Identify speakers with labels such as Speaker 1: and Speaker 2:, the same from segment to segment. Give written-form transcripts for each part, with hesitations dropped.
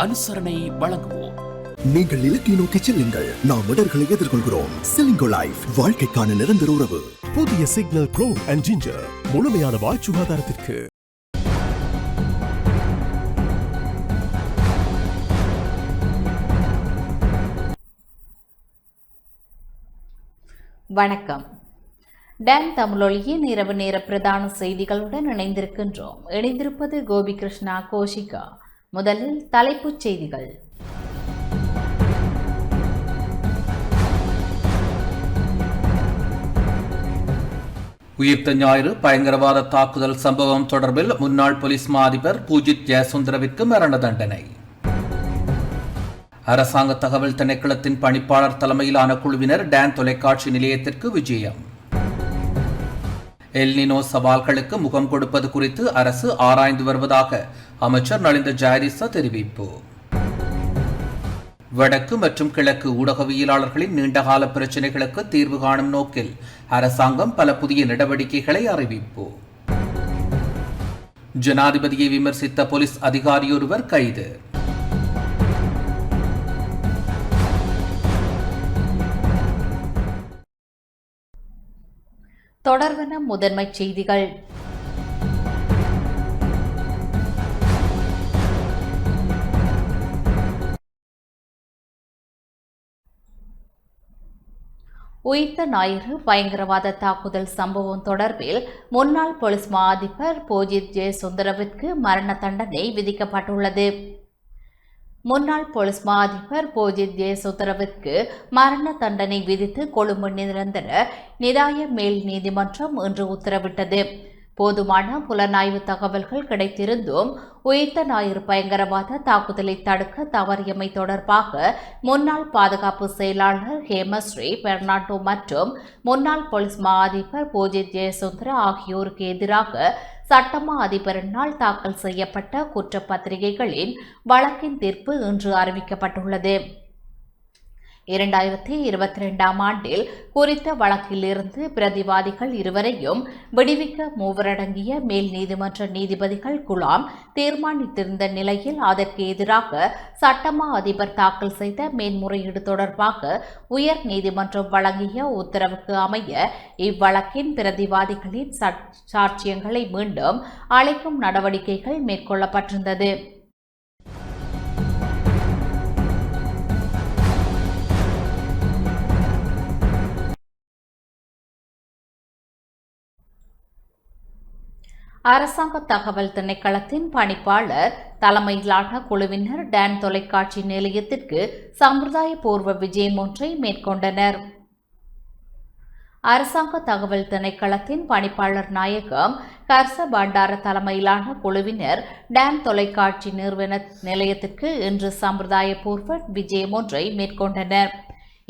Speaker 1: அனுசரணை வழங்குவோம்.
Speaker 2: நீங்கள் இலக்கை நோக்கி செல்லுங்கள், நாம் இடர்களை எதிர்கொள்கிறோம். செலிங்கோ லைஃப், வாழ்க்கைக்கான நிரந்தர உறவு.
Speaker 3: புதிய சிக்னல் ப்ரோ அண்ட் ஜிஞ்சர், முழுமையான வாய் சுகாதாரத்திற்கு.
Speaker 4: வணக்கம். டான் தமிழொலியின் இரவு நேர பிரதான செய்திகளுடன் இணைந்திருப்பது கோபி கிருஷ்ணா கோஷிகா. முதலில் தலைப்புச் செய்திகள்.
Speaker 5: உயிர்த்த ஞாயிறு பயங்கரவாத தாக்குதல் சம்பவம் தொடர்பில் முன்னாள் போலீஸ் மா அதிபர் பூஜித் ஜெயசுந்தரவிற்கு மரண தண்டனை. அரசாங்க தகவல் திணைக்களத்தின் பணிப்பாளர் தலைமையிலான குழுவினர் டான் தொலைக்காட்சி நிலையத்திற்கு விஜயம். எல்னினோ சவால்களுக்கு முகம் கொடுப்பது குறித்து அரசு ஆராய்ந்து வருவதாக அமைச்சர் நலிந்த ஜாயதிச தெரிவிப்பு. வடக்கு மற்றும் கிழக்கு ஊடகவியலாளர்களின் நீண்டகால பிரச்சினைகளுக்கு தீர்வு காணும் நோக்கில் அரசாங்கம் பல புதிய நடவடிக்கைகளை அறிவிப்பு. ஜனாதிபதியை விமர்சித்த போலீஸ் அதிகாரியொருவர் கைது.
Speaker 4: தொடர்வன முதன்மைச் செய்திகள். உயிர்த்த ஞாயிறு பயங்கரவாத தாக்குதல் சம்பவம் தொடர்பில் முன்னாள் போலீஸ் மா அதிபர் பூஜித் ஜெயசுந்தரவிற்கு மரண தண்டனை விதிக்கப்பட்டுள்ளது. முன்னாள் போலீஸ் மா அதிபர் பூஜித் ஜெயசுந்தரவிற்கு மரண தண்டனை விதித்து கொழும்பு நிரந்தர நிதாய மேல் நீதிமன்றம் இன்று உத்தரவிட்டது. போதுமான புலனாய்வு தகவல்கள் கிடைத்திருந்தும் உயிர்த்த ஞாயிறு பயங்கரவாத தாக்குதலை தடுக்க தவறியமை தொடர்பாக முன்னாள் பாதுகாப்பு செயலாளர் ஹேமஸ்ரீ பெர்னாண்டோ மற்றும் முன்னாள் போலீஸ் மா அதிபர் பூஜித் ஜெயசுந்தர ஆகியோருக்கு எதிராக சட்டமா அதிபரினால் தாக்கல் செய்யப்பட்ட குற்றப்பத்திரிகைகளின் வழக்கின் தீர்ப்பு இன்று அறிவிக்கப்பட்டுள்ளது. 2022 ஆண்டில் குறித்த வழக்கில் இருந்து பிரதிவாதிகள் இருவரையும் விடுவிக்க மூவரடங்கிய மேல் நீதிமன்ற நீதிபதிகள் குழாம் தீர்மானித்திருந்த நிலையில் அதற்கு எதிராக சட்டமா அதிபர் தாக்கல் செய்த மேன்முறையீடு தொடர்பாக உயர் நீதிமன்றம் வழங்கிய உத்தரவுக்கு அமைய இவ்வழக்கின் பிரதிவாதிகளின் சாட்சியங்களை மீண்டும் அழைக்கும் நடவடிக்கைகள் மேற்கொள்ளப்பட்டிருந்தது. அரசாங்க தகவல் திணைக்களத்தின் பணிப்பாளர் தலைமையிலான குழுவினர் டான் தொலைக்காட்சி நிலையத்திற்கு சம்பிரதாய பூர்வ விஜயம் ஒன்றை மேற்கொண்டனர். அரசாங்க தகவல் திணைக்களத்தின் பணிப்பாளர் நாயகம் கர்ச பண்டார தலைமையிலான குழுவினர் டான் தொலைக்காட்சி நிறுவன நிலையத்திற்கு இன்று சம்பிரதாய பூர்வ விஜயம் ஒன்றை மேற்கொண்டனர்.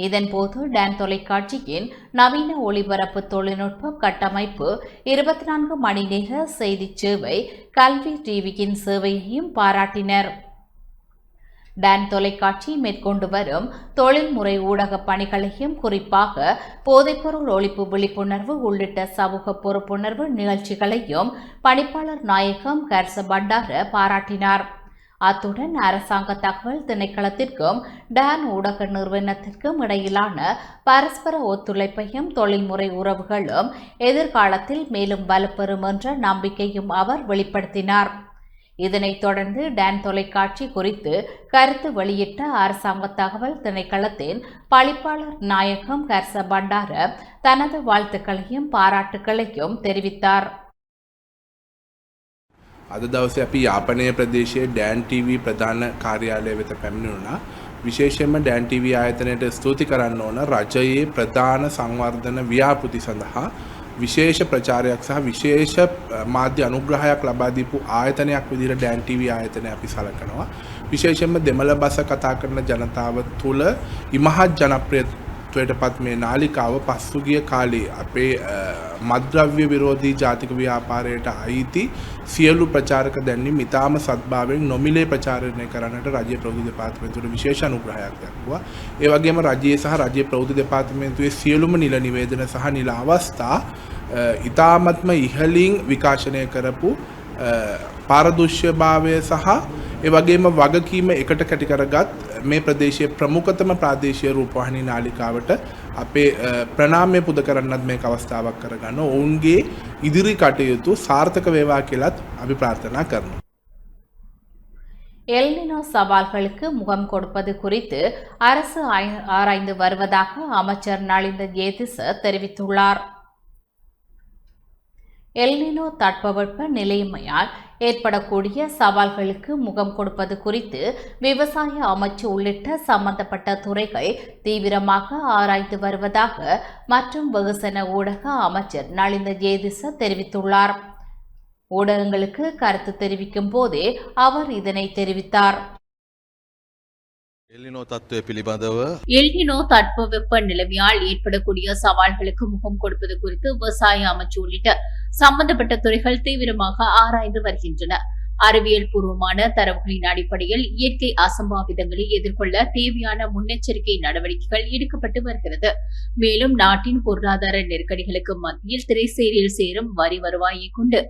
Speaker 4: இதன்போது டான் தொலைக்காட்சியின் நவீன ஒளிபரப்பு தொழில்நுட்ப கட்டமைப்பு, 24 மணி நேர செய்தி சேவை, கல்வி டிவியின் சேவையையும் பாராட்டினர். டான் தொலைக்காட்சி மேற்கொண்டு வரும் தொழில்முறை ஊடக பணிகளையும், குறிப்பாக போதைப்பொருள் ஒழிப்பு விழிப்புணர்வு உள்ளிட்ட சமூக பொறுப்புணர்வு நிகழ்ச்சிகளையும் பணிப்பாளர் நாயகம் கர்ச பண்டார பாராட்டினார். அத்துடன் அரசாங்க தகவல் திணைக்களத்திற்கும் டான் ஊடக நிறுவனத்திற்கும் இடையிலான பரஸ்பர ஒத்துழைப்பையும் தொழில்முறை உறவுகளும் எதிர்காலத்தில் மேலும் வலுப்பெறும் என்ற நம்பிக்கையும் அவர் வெளிப்படுத்தினார். இதனைத் தொடர்ந்து டான் தொலைக்காட்சி குறித்து கருத்து வெளியிட்ட அரசாங்க தகவல் திணைக்களத்தின் பணிப்பாளர் நாயகம் கர்ச பண்டார தனது வாழ்த்துக்களையும் பாராட்டுக்களையும் தெரிவித்தார்.
Speaker 6: අද දවසේ අපි යාපනය ප්‍රදේශයේ ඩෑන් TV ප්‍රධාන කාර්යාලය වෙත පැමිණුණා. විශේෂයෙන්ම ඩෑන් TV ආයතනයට ස්තුති කරන්න ඕන රජයේ ප්‍රධාන සංවර්ධන ව්‍යාපෘති සඳහා විශේෂ ප්‍රචාරයක් සහ විශේෂ මාධ්‍ය අනුග්‍රහයක් ලබා දීපු ආයතනයක් විදිහට ඩෑන් TV ආයතනය අපි සලකනවා. විශේෂයෙන්ම දෙමළ බස කතා කරන ජනතාව තුළ ඉමහත් ජනප්‍රියත්වයටපත් මේ නාලිකාව පසුගිය කාලේ අපේ මද්ද්‍රව්‍ය විරෝධී ජාතික ව්‍යාපාරයට අයිති සියලු ප්‍රචාරක දැන්වීම් ඉතාම සත්භාවයෙන් නොමිලේ ප්‍රචාරණය කරන්නට රජයේ ප්‍රවෘත්ති දෙපාර්තමේන්තුවට විශේෂ අනුග්‍රහයක් දක්වුවා. ඒ වගේම රජයේ සහ රජයේ ප්‍රවෘත්ති දෙපාර්තමේන්තුවේ සියලුම නිල නිවේදන සහ නිල අවස්ථා ඉතාමත්ම ඉහළින් විකාශනය කරපු පාරදෘශ්‍යභාවය සහ ඒ වගේම වගකීම එකට කැටි කරගත් මේ ප්‍රදේශයේ ප්‍රමුඛතම ප්‍රාදේශීය රූපවාහිනී නාලිකාවට අපේ ප්‍රණාමය පුද කරන්නත් මේක අවස්ථාවක් කරගන්න ඔවුන්ගේ ඉදිරි කටයුතු සාර්ථක වේවා කියලාත් අපි ප්‍රාර්ථනා කරනවා.
Speaker 4: எல்னினோ சவால்களுக்கு முகம் கொடுப்பது குறித்து அரசு ஆராய்ந்து வருவதாக அமைச்சர் நலிந்த ஜேதிச தெரிவித்துள்ளார். எல்னினோ தட்பவெப்ப நிலைமையால் ஏற்படக்கூடிய சவால்களுக்கு முகம் கொடுப்பது குறித்து விவசாய அமைச்சு உள்ளிட்ட சம்பந்தப்பட்ட துறைகள் தீவிரமாக ஆராய்ந்து வருவதாக மற்றும் வெகுசன ஊடக அமைச்சர் நலிந்த ஜேதிச தெரிவித்துள்ளார். ஊடகங்களுக்கு கருத்து தெரிவிக்கும் போதே அவர் இதனை தெரிவித்தார். எல்னினோ தட்பவெப்ப நிலைமையால் ஏற்படக்கூடிய சவால்களுக்கு முகம் கொடுப்பது குறித்து விவசாய அமைச்சு உள்ளிட்ட சம்பந்தப்பட்ட துறைகள் தீவிரமாக ஆராய்ந்து வருகின்றன. அறிவியல் பூர்வமான தரவுகளின் அடிப்படையில் இயற்கை அசம்பாவிதங்களை எதிர்கொள்ள தேவையான முன்னெச்சரிக்கை நடவடிக்கைகள் எடுக்கப்பட்டு வருகிறது. மேலும் நாட்டின் பொருளாதார நெருக்கடிகளுக்கு மத்தியில் திரைசேரியில் சேரும் வரி வருவாயை கொண்டு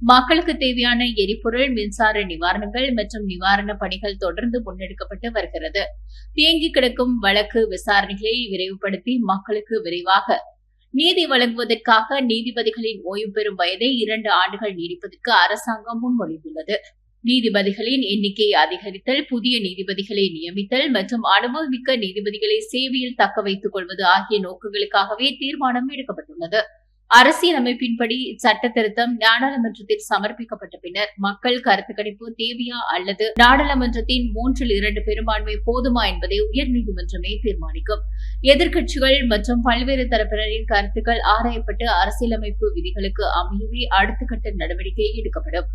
Speaker 4: மக்களுக்கு தேவையான எரிபொருள், மின்சார நிவாரணங்கள் மற்றும் நிவாரண பணிகள் தொடர்ந்து முன்னெடுக்கப்பட்டு வருகிறது. தேங்கி கிடக்கும் வழக்கு விசாரணைகளை விரைவுபடுத்தி மக்களுக்கு விரைவாக நீதி வழங்குவதற்காக நீதிபதிகளின் ஓய்வு பெறும் வயதை 2 ஆண்டுகள் நீடிப்பதற்கு அரசாங்கம் முன்மொழிந்துள்ளது. நீதிபதிகளின் எண்ணிக்கையை அதிகரித்தல், புதிய நீதிபதிகளை நியமித்தல் மற்றும் அனுபவமிக்க நீதிபதிகளை சேவையில் தக்க வைத்துக் கொள்வது ஆகிய நோக்கங்களுக்காகவே தீர்மானம் எடுக்கப்பட்டுள்ளது. அரசியலமைப்பின்படி இச்சட்ட திருத்தம் நாடாளுமன்றத்தில் சமர்ப்பிக்கப்பட்ட பின்னர் மக்கள் கருத்து கணிப்பு தேவையா அல்லது நாடாளுமன்றத்தின் 3/2 பெரும்பான்மை போதுமா என்பதை உயர்நீதிமன்றமே தீர்மானிக்கும். எதிர்க்கட்சிகள் மற்றும் பல்வேறு தரப்பினரின் கருத்துக்கள் ஆராயப்பட்டு அரசியலமைப்பு விதிகளுக்கு அமையவே அடுத்த கட்ட நடவடிக்கை எடுக்கப்படும்.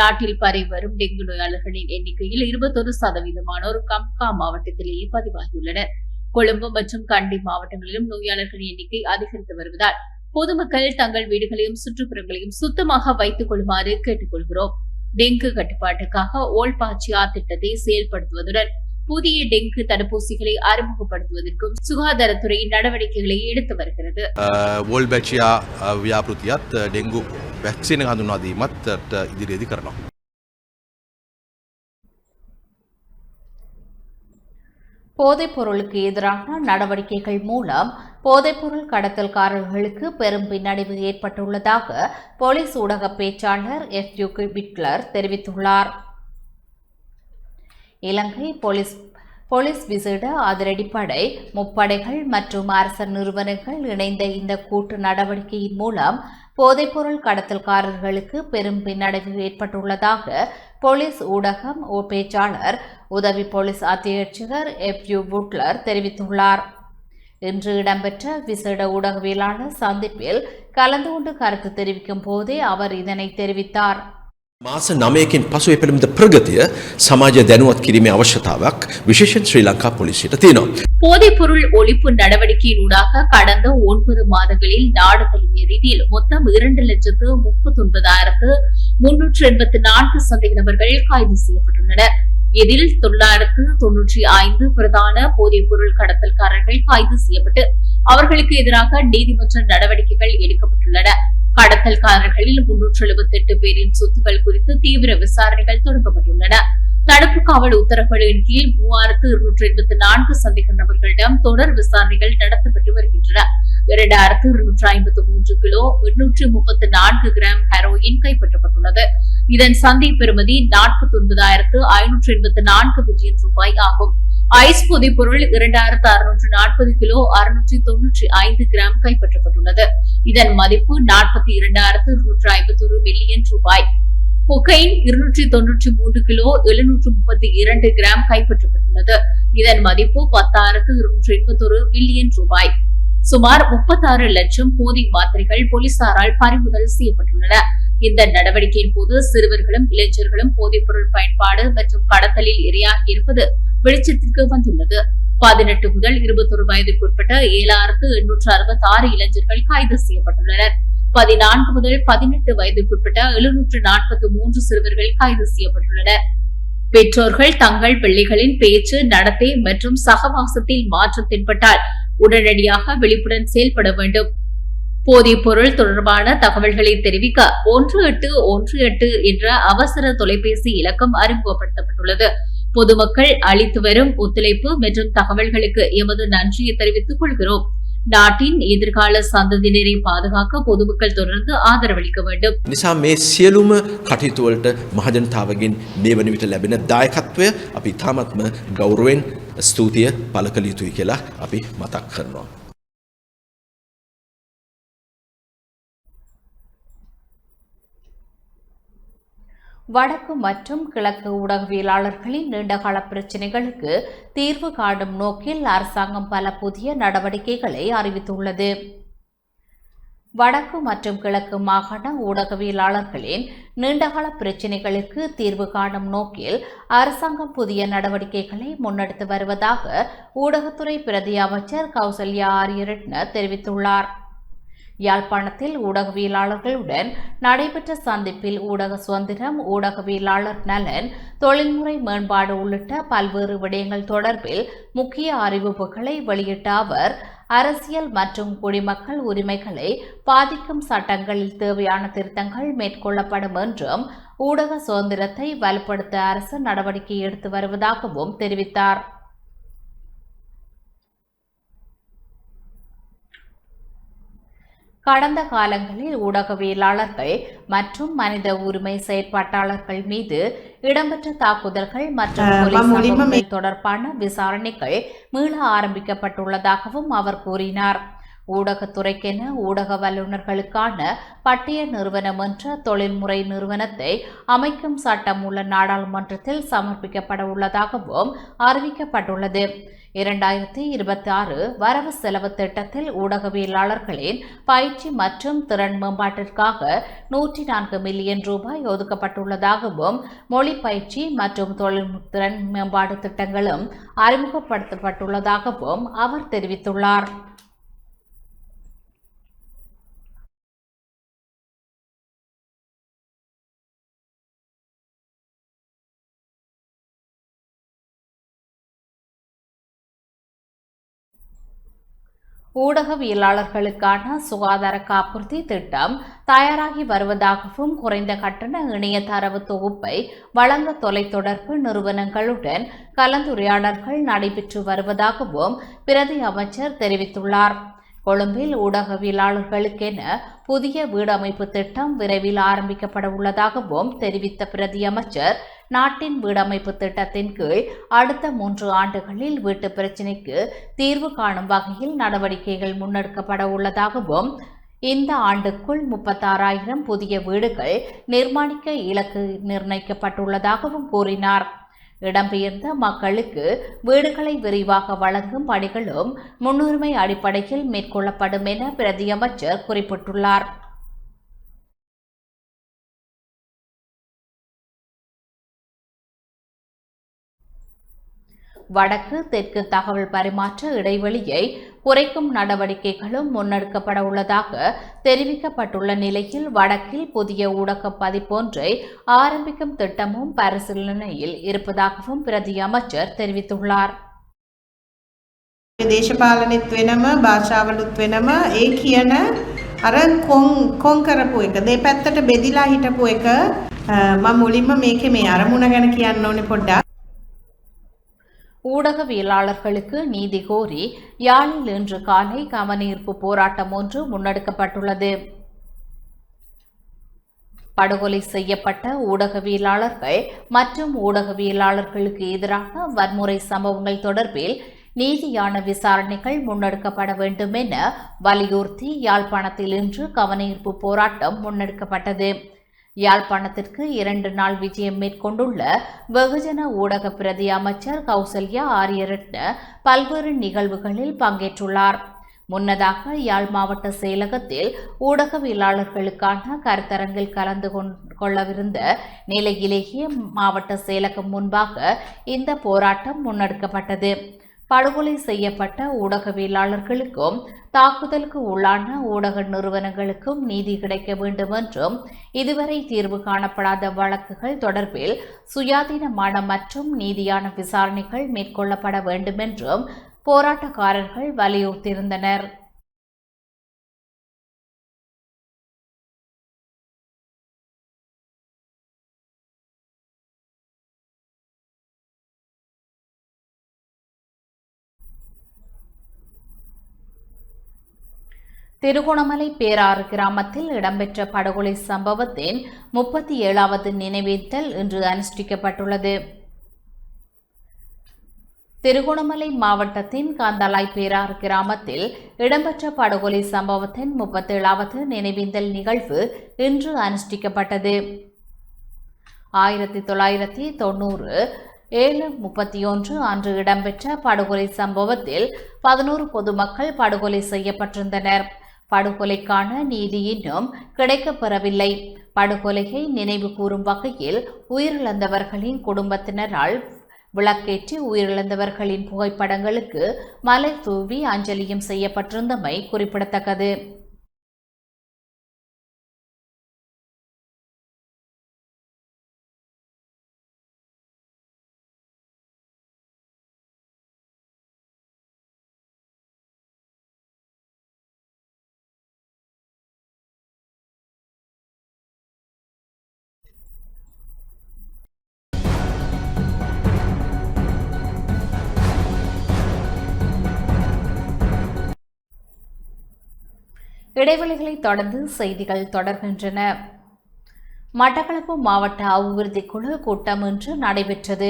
Speaker 4: நாட்டில் பரவி வரும் டெங்கு நோயாளர்களின் எண்ணிக்கையில் 21% கம்கா மாவட்டத்திலேயே பதிவாகியுள்ளனர். கொழும்பு மற்றும் கண்டி மாவட்டங்களிலும் நோயாளர்களின் எண்ணிக்கை அதிகரித்து வருவதால் பொதுமக்கள் தங்கள் வீடுகளையும் சுற்றுப்புறங்களையும் சுத்தமாக வைத்துக் கொள்ளுமாறு கேட்டுக் கொள்கிறோம். டெங்கு கட்டுப்பாட்டுக்காக ஓல்பாச்சியா திட்டத்தை செயல்படுத்துவதுடன் புதிய டெங்கு தடுப்பூசிகளை அறிமுகப்படுத்துவதற்கும் சுகாதாரத்துறை நடவடிக்கைகளை எடுத்து வருகிறது.
Speaker 7: ஓல்பாச்சியா வியாபிருத்தியாத் டெங்கு வேக்சின் හඳුන්වා දීමත් ඉදිරියේදී කරනවා.
Speaker 4: போதைப் பொருளுக்கு எதிரான நடவடிக்கைகள் மூலம் போதைப்பொருள் கடத்தல்காரர்களுக்கு பெரும் பின்னடைவு ஏற்பட்டுள்ளதாக போலீஸ் ஊடக பேச்சாளர் FU விட்லர் தெரிவித்துள்ளார். இலங்கை போலீஸ் விசேட அதிரடிப்படை, முப்படைகள் மற்றும் அரச நிறுவனங்கள் இணைந்த இந்த கூட்டு நடவடிக்கையின் மூலம் போதைப்பொருள் கடத்தல்காரர்களுக்கு பெரும் பின்னடைவு ஏற்பட்டுள்ளதாக போலீஸ் ஊடகம் பேச்சாளர் உதவி போலீஸ் அத்தியட்சகர் FU விட்லர் தெரிவித்துள்ளார். இன்று இடம்பெற்ற விசேட ஊடகவியலாளர் சந்திப்பில் கலந்து கொண்டு கருத்து தெரிவிக்கும் போதே அவர் இதனை தெரிவித்தார்.
Speaker 8: මාස 9කින් පසු එපෙළඹ ප්‍රගතිය සමාජ දැනුවත් කිරීමේ අවශ්‍යතාවක් විශේෂයෙන් ශ්‍රී ලංකා පොලිසියට තියෙනවා.
Speaker 4: போதைப்பொருள் ஒழிப்பு நடவடிக்கையினூடாக கடந்த 9 மாதங்களில் நாடு தழுவிய ரீதியில் மொத்தம் 2,39,384 சந்தேக நபர்கள் கைது செய்யப்பட்டுள்ளனர். இதில் 995 பிரதான போதைப்பொருள் கடத்தல்காரர்கள் கைது செய்யப்பட்டு அவர்களுக்கு எதிராக நீதிமன்ற நடவடிக்கைகள் எடுக்கப்பட்டுள்ளன. கடத்தல்காரர்களில் 378 பேரின் சொத்துக்கள் குறித்து தீவிர விசாரணைகள் தொடங்கப்பட்டுள்ளன. தடுப்பு காவல் உத்தரவுகளின் கீழ் 3,284 சந்தேக நபர்களிடம் தொடர் விசாரணைகள் நடத்தப்பட்டு வருகின்றன. 2,253 கிலோ 834 கிராம் ஹெரோயின் கைப்பற்றப்பட்டுள்ளது. இதன் சந்தை பெறுமதி 49,584 மில்லியன் ரூபாய் ஆகும். ஐஸ் போதைப்பொருள் 2,640 கிலோ 695 கிராம் கைப்பற்றப்பட்டுள்ளது. இதன் மதிப்பு 42,251 மில்லியன் ரூபாய். கொக்கைன் 293 கிலோ 732 கிராம் கைப்பற்றப்பட்டுள்ளது. இதன் மதிப்பு 10,281 மில்லியன் ரூபாய். சுமார் 36 லட்சம் போதை மாத்திரைகள் போலீசாரால் பறிமுதல் செய்யப்பட்டுள்ளன. இந்த நடவடிக்கையின் போது சிறுவர்களும் இளைஞர்களும் போதைப்பொருள் பயன்பாடு மற்றும் கடத்தலில் இரையாகி இருப்பது வெளிச்சத்திற்கு வந்துள்ளது. 18 முதல் 21 வயதிற்குட்பட்ட 7,866 இளைஞர்கள் கைது செய்யப்பட்டுள்ளனர். 14 முதல் 18 வயதிற்குட்பட்ட 743 சிறுவர்கள் கைது செய்யப்பட்டுள்ளனர். பெற்றோர்கள் தங்கள் பிள்ளைகளின் பேச்சு, நடத்தை மற்றும் சகவாசத்தில் மாற்றம் தென்பட்டால் உடனடியாக விழிப்புடன் செயல்பட வேண்டும்.
Speaker 9: போதைப் பொருள் தொடர்பான தகவல்களை தெரிவிக்க 1818 என்ற அவசர தொலைபேசி இலக்கம் அறிமுகப்படுத்தப்பட்டுள்ளது. பொதுமக்கள் அளித்து வரும் ஒத்துழைப்பு மற்றும் தகவல்களுக்கு எமது நன்றியை தெரிவித்துக் கொள்கிறோம். நாட்டின் எதிர்கால சந்ததியினரை பாதுகாக்க பொதுமக்கள் தொடர்ந்து ஆதரவளிக்க வேண்டும்.
Speaker 8: නිසා මේ සියලුම කටයුතු වලට මහජනතාවගෙන් මේ වන විට ලැබෙන දායකත්වය අපි තාමත්ම ගෞරවයෙන් ස්තුතිය පළ කළ යුතුයි කියලා අපි මතක් කරනවා.
Speaker 4: வடக்கு மற்றும் கிழக்கு ஊடகவியலாளர்களின் நீண்டகால பிரச்சினைகளுக்கு தீர்வு காணும் நோக்கில் அரசாங்கம் பல புதிய நடவடிக்கைகளை அறிவித்துள்ளது. வடக்கு மற்றும் கிழக்கு மாகாண ஊடகவியலாளர்களின் நீண்டகால பிரச்சினைகளுக்கு தீர்வு காணும் நோக்கில் அரசாங்கம் புதிய நடவடிக்கைகளை முன்னெடுத்து வருவதாக ஊடகத்துறை பிரதி அமைச்சர் கௌசல்யா ஆரியரட்ன தெரிவித்துள்ளார். யாழ்ப்பாணத்தில் ஊடகவியலாளர்களுடன் நடைபெற்ற சந்திப்பில் ஊடக சுதந்திரம், ஊடகவியலாளர் நலன், தொழில்முறை மேம்பாடு உள்ளிட்ட பல்வேறு விடயங்கள் தொடர்பில் முக்கிய அறிவிப்புகளை வெளியிட்ட அவர், அரசியல் மற்றும் குடிமக்கள் உரிமைகளை பாதிக்கும் சட்டங்களில் தேவையான திருத்தங்கள் மேற்கொள்ளப்படும் என்றும் ஊடக சுதந்திரத்தை வலுப்படுத்த அரசு நடவடிக்கை எடுத்து வருவதாகவும் தெரிவித்தார். கடந்த காலங்களில் ஊடகவியலாளர்கள் மற்றும் மனித உரிமை செயற்பாட்டாளர்கள் மீது இடம்பெற்ற தாக்குதல்கள் மற்றும் கொலை சம்பவங்கள் தொடர்பான விசாரணைகள் மீள ஆரம்பிக்கப்பட்டுள்ளதாகவும் அவர் கூறினார். ஊடகத்துறைக்கென ஊடக வல்லுநர்களுக்கான பட்டிய நிறுவனம் என்ற தொழில்முறை நிறுவனத்தை அமைக்கும் சட்டமூல நாடாளுமன்றத்தில் சமர்ப்பிக்கப்பட உள்ளதாகவும் அறிவிக்கப்பட்டுள்ளது. 2026 வரவு செலவு திட்டத்தில் ஊடகவியலாளர்களின் பயிற்சி மற்றும் திறன் மேம்பாட்டிற்காக 104 மில்லியன் ரூபாய் ஒதுக்கப்பட்டுள்ளதாகவும் மொழி பயிற்சி மற்றும் தொழில்திறன் மேம்பாடு திட்டங்களும் அறிமுகப்படுத்தப்பட்டுள்ளதாகவும் அவர் தெரிவித்துள்ளார். ஊடகவியலாளர்களுக்கான சுகாதார காப்புறுதி திட்டம் தயாராகி வருவதாகவும் குறைந்த கட்டண இணைய தரவு தொகுப்பை வழங்க தொலைத்தொடர்பு நிறுவனங்களுடன் கலந்துரையாடல்கள் நடைபெற்று வருவதாகவும் பிரதி அமைச்சர் தெரிவித்துள்ளார். கொழும்பில் ஊடகவியலாளர்களுக்கென புதிய வீடமைப்பு திட்டம் விரைவில் ஆரம்பிக்கப்பட உள்ளதாகவும் தெரிவித்த பிரதி அமைச்சர், நாட்டின் வீடமைப்பு திட்டத்தின் கீழ் அடுத்த 3 ஆண்டுகளில் வீட்டு பிரச்சினைக்கு தீர்வு காணும் வகையில் நடவடிக்கைகள் முன்னெடுக்கப்பட உள்ளதாகவும், இந்த ஆண்டுக்குள் 36,000 புதிய வீடுகள் நிர்மாணிக்க இலக்கு நிர்ணயிக்கப்பட்டுள்ளதாகவும் கூறினார். இடம்பெயர்ந்த மக்களுக்கு வீடுகளை விரிவாக வழங்கும் பணிகளும் முன்னுரிமை அடிப்படையில் மேற்கொள்ளப்படும் என பிரதி அமைச்சர் குறிப்பிட்டுள்ளார். வடக்கு தெற்கு தகவல் பரிமாற்ற இடைவெளியை குறைக்கும் நடவடிக்கைகளும் முன்னெடுக்கப்பட உள்ளதாக தெரிவிக்கப்பட்டுள்ள நிலையில் வடக்கில் புதிய ஊடக பதிப்பொன்றை ஆரம்பிக்கும் திட்டமும் பரிசீலனையில் இருப்பதாகவும் பிரதி அமைச்சர் தெரிவித்துள்ளார்.
Speaker 10: දේශපාලනෙත් වෙනම භාෂාවලුත් වෙනම ඒ කියන අර කොන් කරපු එක දෙපැත්තට බෙදිලා හිටපු එක මම මුලින්ම මේකේ මේ අරමුණ ගැන කියන්න ඕනේ පොඩ්ඩක්.
Speaker 4: ஊடகவியலாளர்களுக்கு நீதி கோரி யாழில் இன்று காலை கவனஈர்ப்பு போராட்டம் ஒன்று முன்னெடுக்கப்பட்டுள்ளது. படுகொலை செய்யப்பட்ட ஊடகவியலாளர்கள் மற்றும் ஊடகவியலாளர்களுக்கு எதிரான வன்முறை சம்பவங்கள் தொடர்பில் நீதியான விசாரணைகள் முன்னெடுக்கப்பட வேண்டும் என வலியுறுத்தி யாழ்ப்பாணத்தில் இன்று கவனஈர்ப்பு போராட்டம் முன்னெடுக்கப்பட்டது. யாழ்ப்பாணத்திற்கு 2 நாள் விஜயம் மேற்கொண்டுள்ள வெகுஜன ஊடக பிரதி அமைச்சர் கௌசல்யா ஆரியரட்ன பல்வேறு நிகழ்வுகளில் பங்கேற்றுள்ளார். முன்னதாக யாழ் மாவட்ட செயலகத்தில் ஊடகவியலாளர்களுக்கான கருத்தரங்கில் கலந்து கொள்ளவிருந்த நிலையிலேயே மாவட்ட செயலகம் முன்பாக இந்த போராட்டம் முன்னெடுக்கப்பட்டது. படுகொலை செய்யப்பட்ட ஊடகவியலாளர்களுக்கும் தாக்குதலுக்கு உள்ளான ஊடக நிறுவனங்களுக்கும் நீதி கிடைக்க வேண்டும் என்றும், இதுவரை தீர்வு காணப்படாத வழக்குகள் தொடர்பில் சுயாதீனமான மற்றும் நீதியான விசாரணைகள் மேற்கொள்ளப்பட வேண்டும் என்றும் போராட்டக்காரர்கள் வலியுறுத்தியிருந்தனர். திருகோணமலை பேராறு கிராமத்தில் இடம்பெற்ற படுகொலை சம்பவத்தின் 37வது நினைவேந்தல் இன்று அனுஷ்டிக்கப்பட்டுள்ளது. திருகோணமலை மாவட்டத்தின் காந்தாலாய் பேராறு கிராமத்தில் இடம்பெற்ற படுகொலை சம்பவத்தின் 37வது நினைவேந்தல் நிகழ்வு இன்று அனுஷ்டிக்கப்பட்டது. 1990 7:31 அன்று இடம்பெற்ற படுகொலை சம்பவத்தில் 11 பொதுமக்கள் படுகொலை செய்யப்பட்டிருந்தனர். படுகொலைக்கான நீதி இன்னும் கிடைக்கப்பெறவில்லை. படுகொலையை நினைவு கூறும் வகையில் உயிரிழந்தவர்களின் குடும்பத்தினரால் விளக்கேற்றி உயிரிழந்தவர்களின் புகைப்படங்களுக்கு மலர் தூவி அஞ்சலியும் செய்யப்பட்டிருந்தமை குறிப்பிடத்தக்கது. இடைவெளிகளை தொடர்ந்து செய்திகள் தொடர்கின்றன. மட்டக்களப்பு மாவட்ட அபிவிருத்தி குழு கூட்டம் இன்று நடைபெற்றது.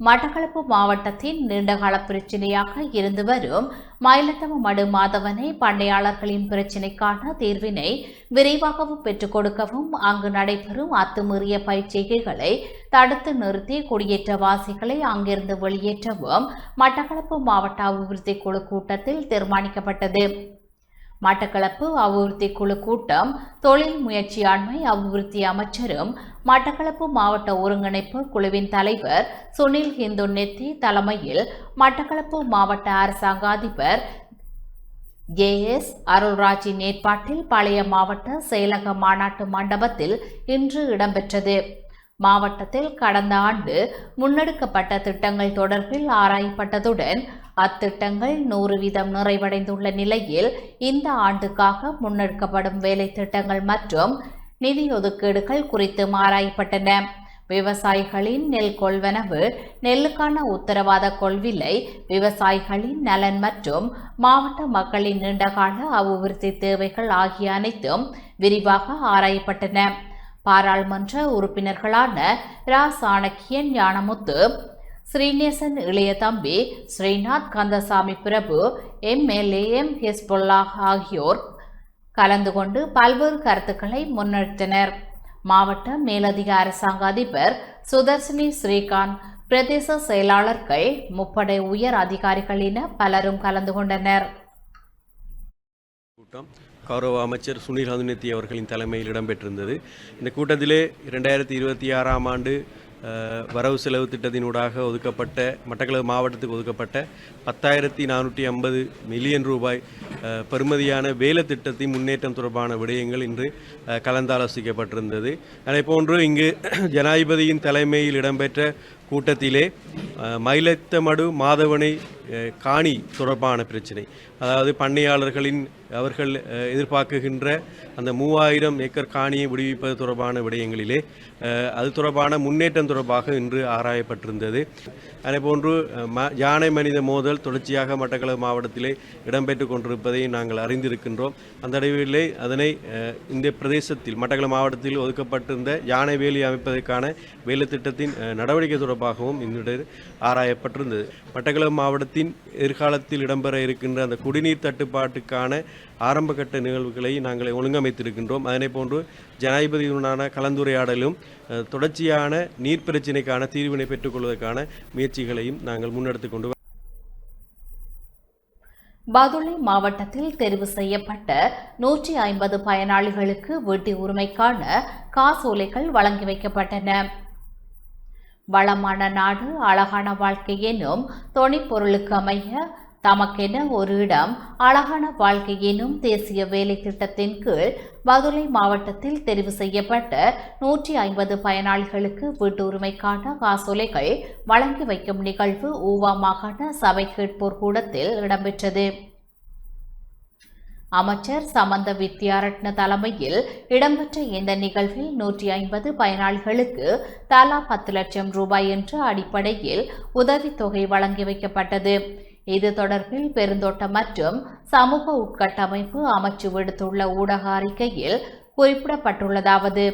Speaker 4: மட்டக்களப்பு மாவட்டத்தின் நீண்டகால பிரச்சினையாக இருந்து வரும் மயிலத்தம மடு மாதவனை பண்ணையாளர்களின் பிரச்சினைக்கான தீர்வினை விரைவாகவும் பெற்றுக் கொடுக்கவும் அங்கு நடைபெறும் அத்துமீறிய பயிற்சிகைகளை தடுத்து நிறுத்தி குடியேற்றவாசிகளை அங்கிருந்து வெளியேற்றவும் மட்டக்களப்பு மாவட்ட அபிவிருத்தி குழு கூட்டத்தில் தீர்மானிக்கப்பட்டது. மட்டக்களப்பு அபிவிருத்தி குழு கூட்டம் தொழில் முயற்சியாண்மை அபிவிருத்தி அமைச்சரும் மட்டக்களப்பு மாவட்ட ஒருங்கிணைப்பு குழுவின் தலைவர் சுனில் ஹிந்து நெத்தி தலைமையில் மட்டக்களப்பு மாவட்ட அரசாங்க அதிபர் ஜே.எஸ். அருள்ராஜின் ஏற்பாட்டில் பழைய மாவட்ட செயலக மாநாட்டு மண்டபத்தில் இன்று இடம்பெற்றது. மாவட்டத்தில் கடந்த ஆண்டு முன்னெடுக்கப்பட்ட திட்டங்கள் தொடர்பில் ஆராயப்பட்டதுடன் அத்திட்டங்கள் 100% நிறைவடைந்துள்ள நிலையில் இந்த ஆண்டுக்காக முன்னெடுக்கப்படும் வேலை திட்டங்கள் மற்றும் நிதி ஒதுக்கீடுகள் குறித்து ஆராயப்பட்டன. விவசாயிகளின் நெல் கொள்வனவு, நெல்லுக்கான உத்தரவாத கொள்விலை, விவசாயிகளின் நலன் மற்றும் மாவட்ட மக்களின் நீண்டகால அபிவிருத்தி தேவைகள் ஆகிய அனைத்தும் விரிவாக ஆராயப்பட்டன. பாராளுமன்ற உறுப்பினர்களான ரா சாணக்கியன், ஞானமுத்து, ஸ்ரீநேசன் இளையதம்பி, ஸ்ரீநாத், கந்தசாமி பிரபு, எம்.எல்.ஏ. ஹிஸ்புல்லா ஆகியோர் கலந்து கொண்டு பல்வேறு கருத்துக்களை முன்னெடுத்தனர். மாவட்ட மேலதிக அரசாங்க அதிபர் சுதர்சினி ஸ்ரீகாந்த், பிரதேச செயலாளர்கள், முப்படை உயர் அதிகாரிகள் என பலரும் கலந்து கொண்டனர்.
Speaker 11: கௌரவ அமைச்சர் சுனில் ஹந்துநெத்தி அவர்களின் தலைமையில் இடம்பெற்றிருந்தது. இந்த கூட்டத்திலே 2026ஆம் ஆண்டு வரவு செலவு திட்டத்தினூடாக ஒதுக்கப்பட்ட மட்டக்களப்பு மாவட்டத்துக்கு ஒதுக்கப்பட்ட 10,450 மில்லியன் ரூபாய் பெறுமதியான வேலை திட்டத்தின் முன்னேற்றம் தொடர்பான விடயங்கள் இன்று கலந்தாலோசிக்கப்பட்டிருந்தது. அதேபோன்று இங்கு ஜனாதிபதியின் தலைமையில் இடம்பெற்ற கூட்டத்திலே மயிலத்தமடு மாதவனை காணி தொடர்பான பிரச்சினை, அதாவது பண்ணையாளர்களின் அவர்கள் எதிர்பார்க்குகின்ற அந்த 3000 ஏக்கர் காணியை விடுவிப்பது தொடர்பான விடயங்களிலே அது தொடர்பான முன்னேற்றம் தொடர்பாக இன்று ஆராயப்பட்டிருந்தது. அதேபோன்று யானை மனித மோதல் தொடர்ச்சியாக மட்டக்களப்பு மாவட்டத்திலே இடம்பெற்று கொண்டிருப்பதை நாங்கள் அறிந்திருக்கின்றோம். அந்த அடிப்படையிலே அதனை இந்த பிரதேசத்தில் மட்டக்களப்பு மாவட்டத்தில் ஒதுக்கப்பட்டிருந்த யானை வேலி அமைப்பதற்கான வேலை திட்டத்தின் நடவடிக்கை தொடர்பாகவும் இன்று ஆராயப்பட்டிருந்தது. மட்டக்களப்பு மாவட்டத்தின் எதிர்காலத்தில் இடம்பெற இருக்கின்ற அந்த குடிநீர் தட்டுப்பாட்டுக்கான ஆரம்பகட்ட நிகழ்வுகளை நாங்கள் ஒழுங்கமைத்திருக்கின்றோம். அதனை போன்று ஜனாதிபதியுடனான கலந்துரையாடலும் தொடர்ச்சியான நீர் பிரச்சினைக்கான தீர்வினை பெற்றுக்கொள்வதற்கான முயற்சிகளையும் நாங்கள் முன்னெடுத்துக் கொண்டு
Speaker 4: பதுளை மாவட்டத்தில் தெரிவு செய்யப்பட்ட 150 பயனாளிகளுக்கு வீட்டு உரிமைக்கான காசோலைகள் வழங்கி வைக்கப்பட்டன. வளமான நாடு அழகான வாழ்க்கை எனும் தொனிப்பொருளுக்கு அமைய தமக்கென ஒரு இடம் அழகான வாழ்க்கை எனும் தேசிய வேலை திட்டத்தின் கீழ் பதுளை மாவட்டத்தில் தெரிவு செய்யப்பட்ட 150 பயனாளிகளுக்கு வீட்டு உரிமைக்கான காசோலைகள் வழங்கி வைக்கும் நிகழ்வு ஊவா மாகாண சபை கேட்போர் கூடத்தில் இடம்பெற்றது. அமைச்சர் சமந்த வித்யாரட்ன தலைமையில் இடம்பெற்ற இந்த நிகழ்வில் 150 பயனாளிகளுக்கு தலா 10 லட்சம் ரூபாய் என்ற அடிப்படையில் உதவித்தொகை வழங்கி வைக்கப்பட்டது. இது தொடர்பில் பெருந்தோட்டம் மற்றும் சமூக உட்கட்டமைப்பு அமைச்சு விடுத்துள்ள ஊடக அறிக்கையில் குறிப்பிடப்பட்டுள்ளதாவது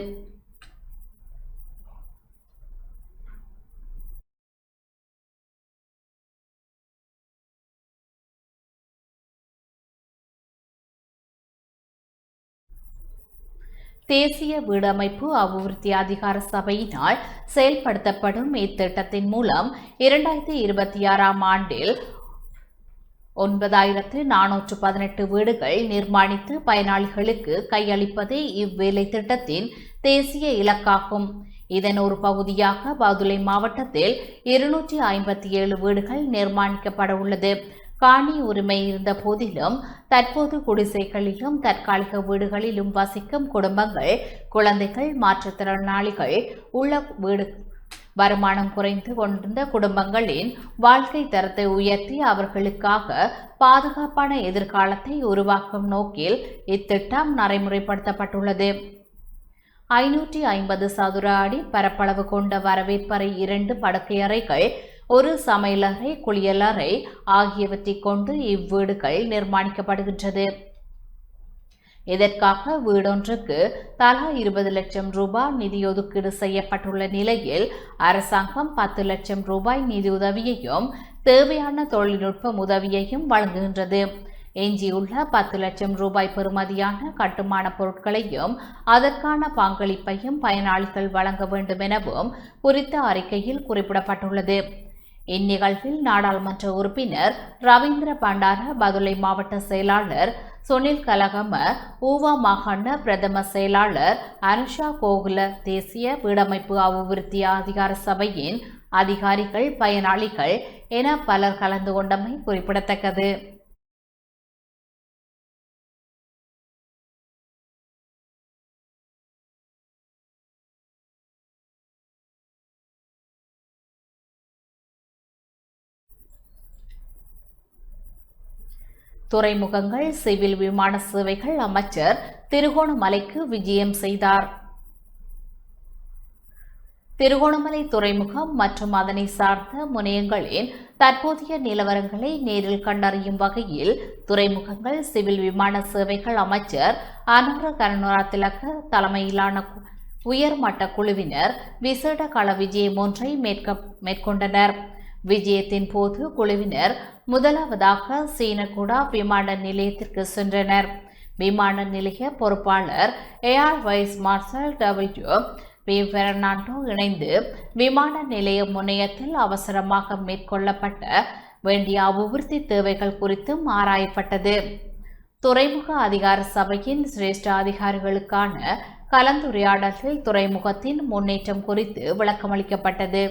Speaker 4: தேசிய வீடமைப்பு அபிவிருத்தி அதிகார சபையினால் செயல்படுத்தப்படும் இத்திட்டத்தின் மூலம் 2026ஆம் ஆண்டில் 9418 வீடுகள் நிர்மாணித்து பயனாளிகளுக்கு கையளிப்பதே இவ்வேலை திட்டத்தின் தேசிய இலக்காகும். இதன் ஒரு பகுதியாக பதுளை மாவட்டத்தில் 257 வீடுகள் நிர்மாணிக்கப்பட உள்ளது. காணி உரிமை இருந்த போதிலும் தற்போது குடிசைகளிலும் தற்காலிக வீடுகளிலும் வசிக்கும் குடும்பங்கள், குழந்தைகள், மாற்றுத்திறனாளிகள் உள்ள வீடு வருமானம் குறைந்து கொண்டிருந்த குடும்பங்களின் வாழ்க்கை தரத்தை உயர்த்தி அவர்களுக்காக பாதுகாப்பான எதிர்காலத்தை உருவாக்கும் நோக்கில் இத்திட்டம் நடைமுறைப்படுத்தப்பட்டுள்ளது. 550 சதுர அடி பரப்பளவு கொண்ட வரவேற்பறை, 2 படுக்கையறைகள், ஒரு சமையலறை, குளியலறை ஆகியவற்றை கொண்டு இவ்வீடுகள் நிர்மாணிக்கப்படுகின்றது. இதற்காக வீடொன்றுக்கு தலா 20 லட்சம் ரூபாய் நிதி ஒதுக்கீடு செய்யப்பட்டுள்ள நிலையில் அரசாங்கம் 10 லட்சம் ரூபாய் நிதியுதவியையும் தேவையான தொழில்நுட்ப உதவியையும் வழங்குகின்றது. எஞ்சியுள்ள 10 லட்சம் ரூபாய் பெறுமதியான கட்டுமான பொருட்களையும் அதற்கான பங்களிப்பையும் பயனாளிகள் வழங்க வேண்டும் எனவும் குறித்த அறிக்கையில் குறிப்பிடப்பட்டுள்ளது. இந்நிகழ்வில் நாடாளுமன்ற உறுப்பினர் ரவீந்திர பண்டார, பதுளை மாவட்ட செயலாளர் சுனில் கலகம, ஊவா மாகாண பிரதம செயலாளர் அனுஷா கோகுல, தேசிய வீடமைப்பு அபிவிருத்தி அதிகார சபையின் அதிகாரிகள், பயனாளிகள் என பலர் கலந்து கொண்டமை குறிப்பிடத்தக்கது. துறைமுகங்கள் சிவில் விமான சேவைகள் அமைச்சர் திருகோணமலைக்கு விஜயம் செய்தார். திருகோணமலை துறைமுகம் மற்றும் அதனை சார்ந்த முனையங்களின் தற்போதைய நிலவரங்களை நேரில் கண்டறியும் வகையில் துறைமுகங்கள் சிவில் விமான சேவைகள் அமைச்சர் அனுர கருணாதிலக்க தலைமையிலான உயர்மட்ட குழுவினர் விசேட கள விஜயம் ஒன்றை மேற்கொண்டனர். விஜயத்தின் போது குழுவினர் முதலாவதாக சீனகுடா விமான நிலையத்திற்கு சென்றனர். விமான நிலைய பொறுப்பாளர் air vice marshal P Fernando இணைந்து விமான நிலைய முனையத்தில் அவசரமாக மேற்கொள்ளப்பட்ட வேண்டிய அபிவிருத்தி தேவைகள் குறித்தும் ஆராயப்பட்டது. துறைமுக அதிகார சபையின் சிரேஷ்ட அதிகாரிகளுக்கான கலந்துரையாடலில் துறைமுகத்தின் முன்னேற்றம் குறித்து விளக்கமளிக்கப்பட்டது.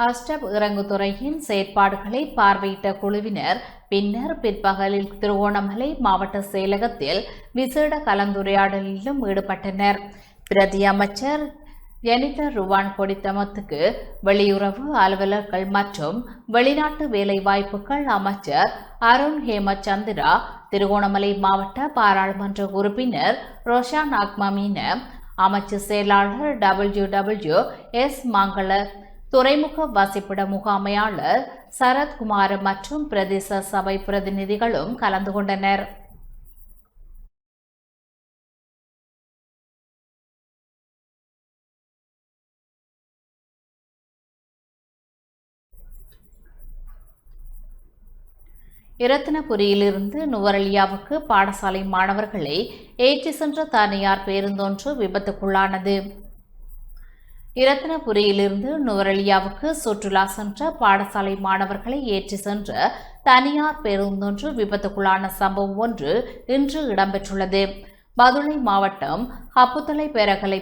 Speaker 4: அஸ்டப் இறங்குதுறையின் செயற்பாடுகளை பார்வையிட்ட குழுவினர் பின்னர் பிற்பகலில் திருகோணமலை மாவட்ட செயலகத்தில் விசேட கலந்துரையாடலிலும் ஈடுபட்டனர். பிரதி அமைச்சர் ஜெனிதர் ருவான் கொடித்தமத்துக்கு வெளியுறவு அலுவலர்கள் மற்றும் வெளிநாட்டு வேலைவாய்ப்புகள் அமைச்சர் அருண் ஹேமச்சந்திரா, திருகோணமலை மாவட்ட பாராளுமன்ற உறுப்பினர் ரோஷான் அக்மமீன, அமைச்சு செயலாளர் WWS மங்கள, துறைமுக வசிப்பிட முகாமையாளர் சரத்குமார் மற்றும் பிரதேச சபை பிரதிநிதிகளும் கலந்து கொண்டனர். இரத்தினபுரியிலிருந்து நுவரெலியாவுக்கு பாடசாலை மாணவர்களை ஏற்றி சென்ற தனியார் பேருந்தொன்று விபத்துக்குள்ளானது. இரத்தினபுரியிலிருந்து நுவரெலியாவுக்கு சுற்றுலா சென்ற பாடசாலை மாணவர்களை ஏற்றி சென்ற தனியார் பேருந்தொன்று விபத்துக்குள்ளான சம்பவம் ஒன்று இன்று இடம்பெற்றுள்ளது. பதுளை மாவட்டம் ஹப்புத்தலை பேரகலை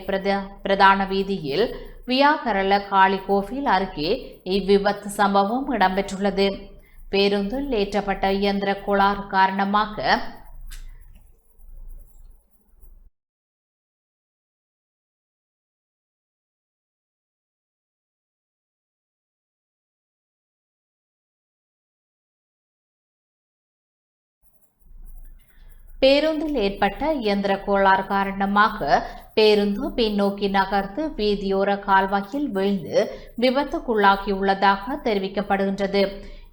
Speaker 4: பிரதான வீதியில் வியாகரல காளி கோவில் அருகே இவ்விபத்து சம்பவம் இடம்பெற்றுள்ளது. பேருந்தில் ஏற்றப்பட்ட இயந்திர கோளாறு காரணமாக பேருந்தில் ஏற்பட்ட இயந்திர கோளாறு காரணமாக பேருந்து பின்னோக்கி நகர்ந்து வீதியோர கால்வாயில் வீழ்ந்து விபத்துக்குள்ளாகியுள்ளதாக தெரிவிக்கப்படுகின்றது.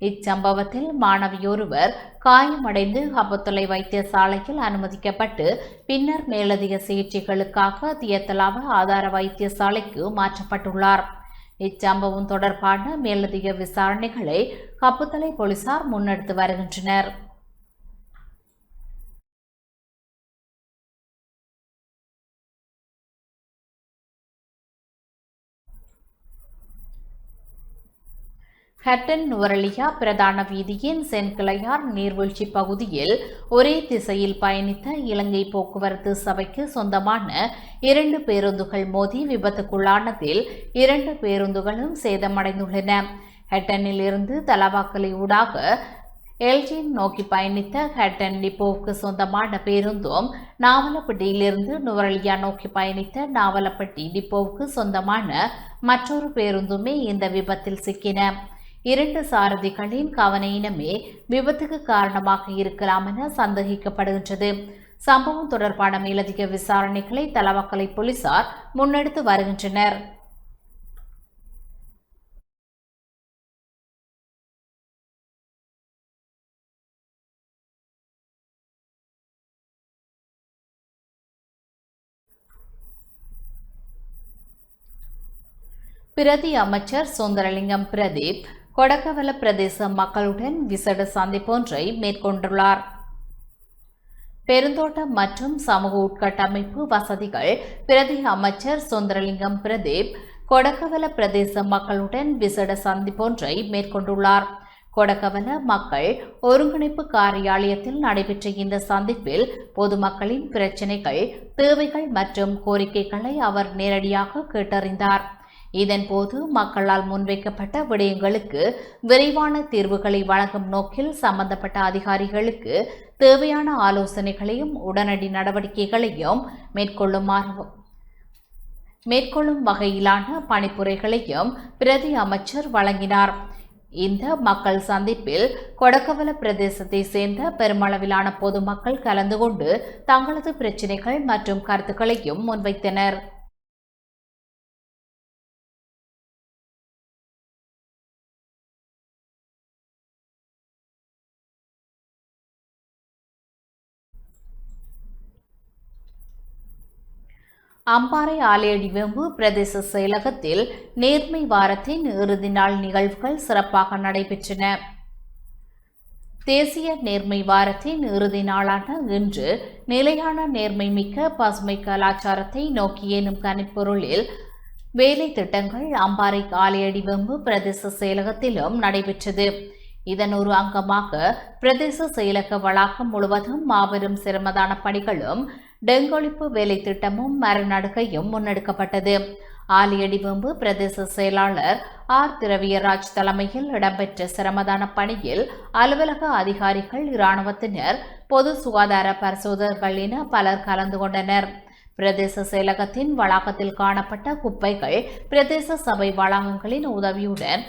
Speaker 4: இச்சம்பவத்தில் மாணவியொருவர் காயமடைந்து ஹபத்தொலை வைத்தியசாலையில் அனுமதிக்கப்பட்டு பின்னர் மேலதிக சிகிச்சைகளுக்காக தியத்தலாவ ஆதார வைத்தியசாலைக்கு மாற்றப்பட்டுள்ளார். இச்சம்பவம் தொடர்பான மேலதிக விசாரணைகளை ஹபத்தொலை போலீசார் முன்னெடுத்து வருகின்றனர். ஹட்டன் நுவரலியா பிரதான வீதியின் சென்கிளையார் நீர்வீழ்ச்சி பகுதியில் ஒரே திசையில் பயணித்த இலங்கை போக்குவரத்து சபைக்கு சொந்தமான 2 பேருந்துகள் மோதி விபத்துக்குள்ளானதில் 2 பேருந்துகளும் சேதமடைந்துள்ளன. ஹட்டனில் இருந்து தலவாக்கலை ஊடாக எல்ஜின் நோக்கி பயணித்த ஹட்டன் டிப்போவுக்கு சொந்தமான பேருந்தும் நாவலப்பட்டியிலிருந்து நுவரலியா நோக்கி பயணித்த நாவலப்பட்டி டிப்போவுக்கு சொந்தமான மற்றொரு பேருந்துமே இந்த விபத்தில் சிக்கின. 2 சாரதிகளின் கவனையினமே விபத்துக்கு காரணமாக இருக்கலாம் என சந்தேகிக்கப்படுகின்றது. சம்பவம் தொடர்பான மேலதிக விசாரணைகளை தலவாக்கலை போலீசார் முன்னெடுத்து வருகின்றனர். பிரதி அமைச்சர் சுந்தரலிங்கம் பிரதீப் கொடக்கவல பிரதேச மக்களுடன் விசேட சந்திப்பொன்றை மேற்கொண்டுள்ளார். பெருந்தோட்டம் மற்றும் சமூக உட்கட்டமைப்பு வசதிகள் பிரதி அமைச்சர் சுந்தரலிங்கம் பிரதீப் கொடக்கவல பிரதேச மக்களுடன் விசேட சந்திப்பொன்றை மேற்கொண்டுள்ளார். கொடக்கவல மக்கள் ஒருங்கிணைப்பு காரியாலயத்தில் நடைபெற்ற இந்த சந்திப்பில் பொதுமக்களின் பிரச்சினைகள், தேவைகள் மற்றும் கோரிக்கைகளை அவர் நேரடியாக கேட்டறிந்தார். இதன்போது மக்களால் முன்வைக்கப்பட்ட விடயங்களுக்கு விரைவான தீர்வுகளை வழங்கும் நோக்கில் சம்பந்தப்பட்ட அதிகாரிகளுக்கு தேவையான ஆலோசனைகளையும் உடனடி நடவடிக்கைகளையும் மேற்கொள்ளும் வகையிலான பணிப்புரைகளையும் பிரதி அமைச்சர் வழங்கினார். இந்த மக்கள் சந்திப்பில் கொடக்கவல பிரதேசத்தை சேர்ந்த பெருமளவிலான பொதுமக்கள் கலந்து கொண்டு தங்களது பிரச்சினைகள் மற்றும் கருத்துக்களையும் முன்வைத்தனர். அம்பாறை ஆலையடிவேம்பு பிரதேச செயலகத்தில் நேர்மை வாரத்தின் இறுதி நாள் நிகழ்வுகள் சிறப்பாக நடைபெற்றன. தேசிய நேர்மை வாரத்தின் இறுதி நாளான இன்று நிலையான நேர்மை மிக்க பசுமை கலாச்சாரத்தை நோக்கி எனும் கனிப்பொருளில் வேலை திட்டங்கள் அம்பாறை ஆலையடிவேம்பு பிரதேச செயலகத்திலும் நடைபெற்றது. இதன் ஒரு அங்கமாக பிரதேச செயலக வளாகம் முழுவதும் மாபெரும் சிரமதான பணிகளும் டெங்கொழிப்பு வேலை திட்டமும் மரநடுகையும் முன்னெடுக்கப்பட்டது. ஆலியடிவேம்பு பிரதேச செயலாளர் ஆர் திரவியராஜ் தலைமையில் இடம்பெற்ற சிரமதான பணியில் அலுவலக அதிகாரிகள், இராணுவத்தினர், பொது சுகாதார பரிசோதகர்கள் என பலர் கலந்து கொண்டனர். பிரதேச செயலகத்தின் வளாகத்தில் காணப்பட்ட குப்பைகள் பிரதேச சபை வளாகங்களின் உதவியுடன்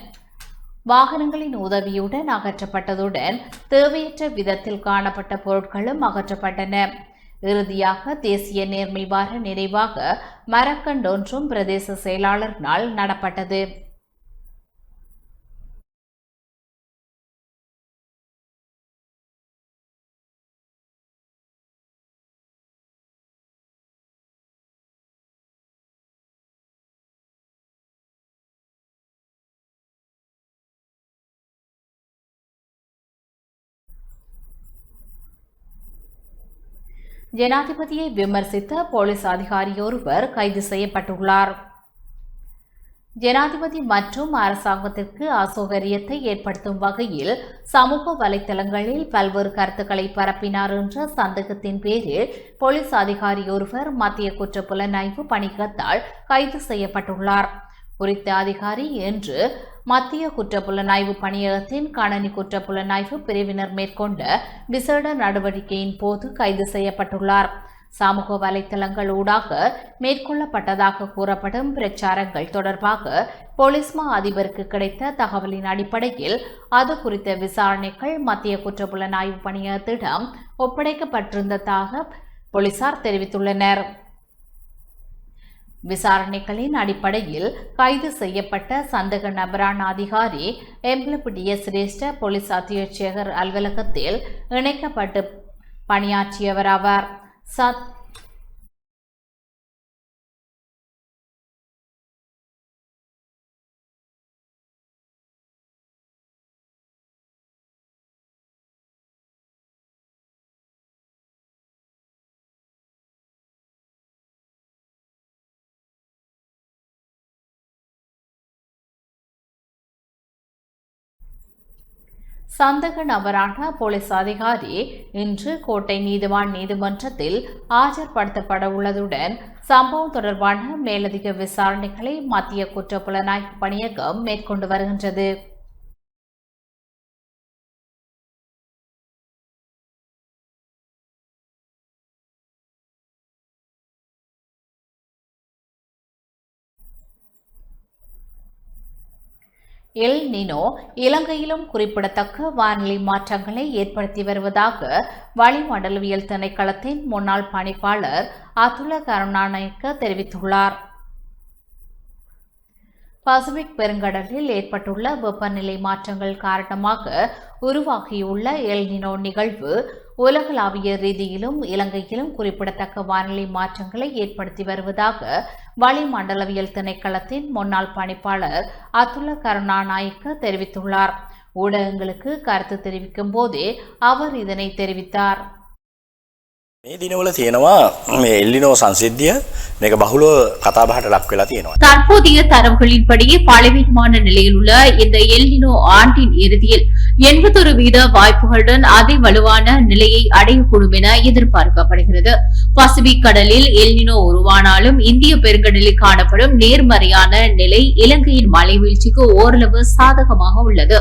Speaker 4: வாகனங்களின் உதவியுடன் அகற்றப்பட்டதுடன் தேவையற்ற விதத்தில் காணப்பட்ட பொருட்களும் அகற்றப்பட்டன. இறுதியாக தேசிய நேர்மை வார நிறைவாக மரக்கண்டொன்றும் பிரதேச செயலாளரினால் நடப்பட்டது. ஜனாதிபதியை விமர்சித்த போலீஸ் அதிகாரியொருவர் கைது செய்யப்பட்டுள்ளார். ஜனாதிபதி மற்றும் அரசாங்கத்திற்கு அசௌகரியத்தை ஏற்படுத்தும் வகையில் சமூக வலைதளங்களில் பல்வேறு கருத்துக்களை பரப்பினார் என்ற சந்தேகத்தின் பேரில் போலீஸ் அதிகாரியொருவர் மத்திய குற்றப்புலனாய்வு பணியகத்தால் கைது செய்யப்பட்டுள்ளார். குறித்த அதிகாரி இன்று மத்திய குற்றப்புலனாய்வு பணியகத்தின் கணனி குற்றப்புலனாய்வு பிரிவினர் மேற்கொண்ட விசேட நடவடிக்கையின் போது கைது செய்யப்பட்டுள்ளார். சமூக வலைத்தளங்கள் ஊடாக மேற்கொள்ளப்பட்டதாக கூறப்படும் பிரச்சாரங்கள் தொடர்பாக போலீஸ் மா அதிபருக்கு கிடைத்த தகவலின் அடிப்படையில் அது குறித்த விசாரணைகள் மத்திய குற்றப்புலனாய்வு பணியகத்திடம் ஒப்படைக்கப்பட்டிருந்ததாக போலீசார் தெரிவித்துள்ளனர். விசாரணைகளின் அடிப்படையில் கைது செய்யப்பட்ட சந்தேக நபரான அதிகாரி எம்பலப்பிட்டிய சிரேஷ்ட போலீஸ் அத்தியட்சகர் அலுவலகத்தில் இணைக்கப்பட்டு பணியாற்றியவராவார். சந்தேக நபரான போலீஸ் அதிகாரி இன்று கோட்டை நீதிவான் நீதிமன்றத்தில் ஆஜர்படுத்தப்பட உள்ளதுடன் சம்பவம் தொடர்பான மேலதிக விசாரணைகளை மத்திய குற்றப்புலனாய்வு பணியகம் மேற்கொண்டு வருகின்றது. எல் நினோ இலங்கையிலும் குறிப்பிடத்தக்க வானிலை மாற்றங்களை ஏற்படுத்தி வருவதாக வளிமண்டலவியல் திணைக்களத்தின் முன்னாள் பணிப்பாளர் அதுல கருணாநாயக்க தெரிவித்துள்ளார். பசிபிக் பெருங்கடலில் ஏற்பட்டுள்ள வெப்பநிலை மாற்றங்கள் காரணமாக உருவாகியுள்ள எல் நினோ நிகழ்வு உலகளாவிய ரீதியிலும் இலங்கையிலும் குறிப்பிடத்தக்க வானிலை மாற்றங்களை ஏற்படுத்தி வருவதாக வளிமண்டலவியல் திணைக்களத்தின் முன்னாள் பணிப்பாளர் அதுல கருணாநாயக்க தெரிவித்துள்ளார். ஊடகங்களுக்கு கருத்து தெரிவிக்கும் போதே அவர் இதனை தெரிவித்தார்.
Speaker 12: මේ දිනවල තියෙනවා මේ එල්ලිනෝ සංසිද්ධිය මේක බහුලව කතාබහට ලක් වෙලා තියෙනවා.
Speaker 9: தற்போதைய தரவுகளின்படி பலவீனமான நிலையில் உள்ள இந்த எல்னினோ ஆண்டின் இறுதியில் 81% வாய்ப்புகளுடன் அதி வலுவான நிலையை அடையக்கூடும் என எதிர்பார்க்கப்படுகிறது. பசிபிக் கடலில் எல்னினோ உருவானாலும் இந்திய பெருங்கடலில் காணப்படும் நேர்மறையான நிலை இலங்கையின் மழை வீழ்ச்சிக்கு ஓரளவு சாதகமாக உள்ளது.